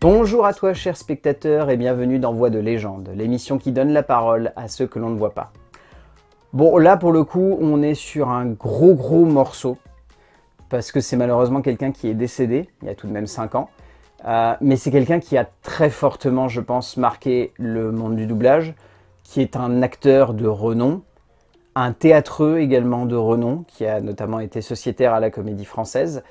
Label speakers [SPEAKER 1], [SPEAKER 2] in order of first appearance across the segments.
[SPEAKER 1] Bonjour à toi cher spectateur et bienvenue dans Voix de légende, l'émission qui donne la parole à ceux que l'on ne voit pas. Bon là pour le coup on est sur un gros morceau, parce que c'est malheureusement quelqu'un qui est décédé, il y a tout de même 5 ans, mais c'est quelqu'un qui a très fortement je pense marqué le monde du doublage, qui est un acteur de renom, un théâtreux également de renom, qui a notamment été sociétaire à la Comédie Française.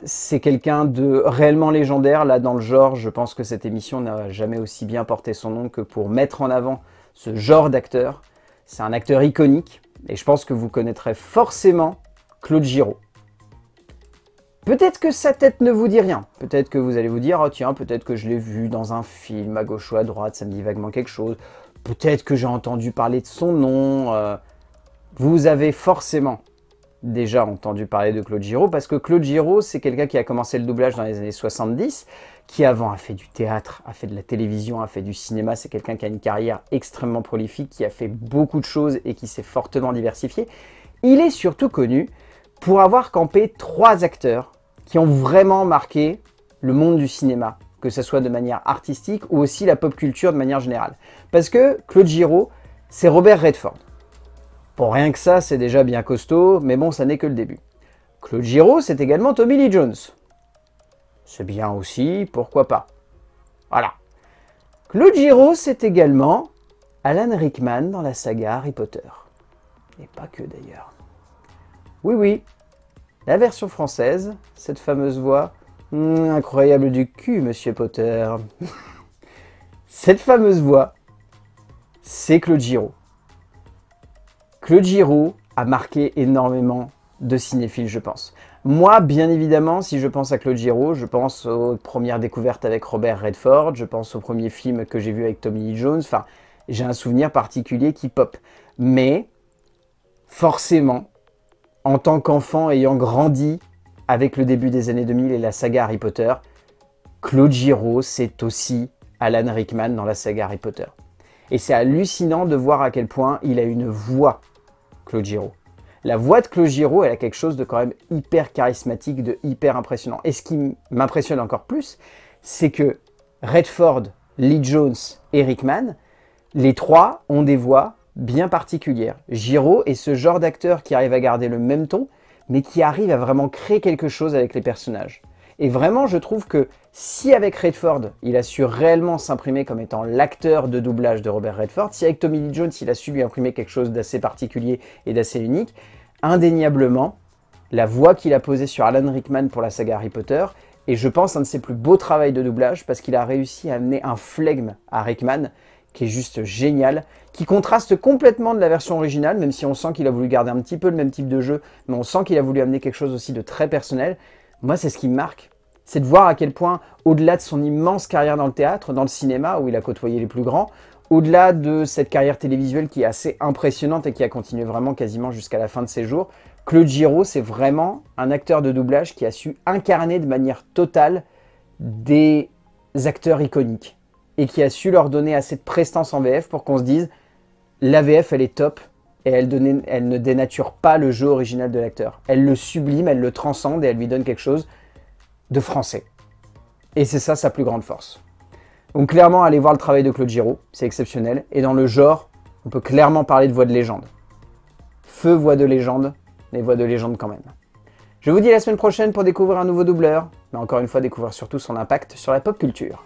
[SPEAKER 1] C'est quelqu'un de réellement légendaire, là dans le genre, je pense que cette émission n'a jamais aussi bien porté son nom que pour mettre en avant ce genre d'acteur. C'est un acteur iconique, et je pense que vous connaîtrez forcément Claude Giraud. Peut-être que sa tête ne vous dit rien, peut-être que vous allez vous dire « Oh tiens, peut-être que je l'ai vu dans un film à gauche ou à droite, ça me dit vaguement quelque chose ». Peut-être que j'ai entendu parler de son nom. Vous avez forcément déjà entendu parler de Claude Giraud, parce que Claude Giraud, c'est quelqu'un qui a commencé le doublage dans les années 70, qui avant a fait du théâtre, a fait de la télévision, a fait du cinéma. C'est quelqu'un qui a une carrière extrêmement prolifique, qui a fait beaucoup de choses et qui s'est fortement diversifié. Il est surtout connu pour avoir campé 3 acteurs qui ont vraiment marqué le monde du cinéma, que ce soit de manière artistique ou aussi la pop culture de manière générale. Parce que Claude Giraud, c'est Robert Redford. Bon, rien que ça, c'est déjà bien costaud, mais bon, ça n'est que le début. Claude Giraud, c'est également Tommy Lee Jones. C'est bien aussi, pourquoi pas. Voilà. Claude Giraud, c'est également Alan Rickman dans la saga Harry Potter. Et pas que d'ailleurs. Oui, la version française, cette fameuse voix incroyable du cul, Monsieur Potter. Cette fameuse voix, c'est Claude Giraud. Claude Giraud a marqué énormément de cinéphiles, je pense. Moi, bien évidemment, si je pense à Claude Giraud, je pense aux premières découvertes avec Robert Redford, je pense au premier film que j'ai vu avec Tommy Lee Jones, enfin, j'ai un souvenir particulier qui pop. Mais, forcément, en tant qu'enfant ayant grandi avec le début des années 2000 et la saga Harry Potter, Claude Giraud, c'est aussi Alan Rickman dans la saga Harry Potter. Et c'est hallucinant de voir à quel point il a une voix, Claude Giraud. La voix de Claude Giraud, elle a quelque chose de quand même hyper charismatique, de hyper impressionnant. Et ce qui m'impressionne encore plus, c'est que Redford, Lee Jones et Rickman, les 3 ont des voix bien particulières. Giraud est ce genre d'acteur qui arrive à garder le même ton, mais qui arrive à vraiment créer quelque chose avec les personnages. Et vraiment, je trouve que si avec Redford, il a su réellement s'imprimer comme étant l'acteur de doublage de Robert Redford, si avec Tommy Lee Jones, il a su lui imprimer quelque chose d'assez particulier et d'assez unique, indéniablement, la voix qu'il a posée sur Alan Rickman pour la saga Harry Potter est, je pense, un de ses plus beaux travaux de doublage, parce qu'il a réussi à amener un flegme à Rickman qui est juste génial, qui contraste complètement de la version originale, même si on sent qu'il a voulu garder un petit peu le même type de jeu, mais on sent qu'il a voulu amener quelque chose aussi de très personnel. Moi, c'est ce qui me marque. C'est de voir à quel point, au-delà de son immense carrière dans le théâtre, dans le cinéma, où il a côtoyé les plus grands, au-delà de cette carrière télévisuelle qui est assez impressionnante et qui a continué vraiment quasiment jusqu'à la fin de ses jours, Claude Giraud, c'est vraiment un acteur de doublage qui a su incarner de manière totale des acteurs iconiques et qui a su leur donner assez de prestance en VF pour qu'on se dise la VF, elle est top et elle ne dénature pas le jeu original de l'acteur. Elle le sublime, elle le transcende et elle lui donne quelque chose de français. Et c'est ça sa plus grande force. Donc clairement, allez voir le travail de Claude Giraud, c'est exceptionnel. Et dans le genre, on peut clairement parler de voix de légende. Feu voix de légende, mais voix de légende quand même. Je vous dis à la semaine prochaine pour découvrir un nouveau doubleur, mais encore une fois découvrir surtout son impact sur la pop culture.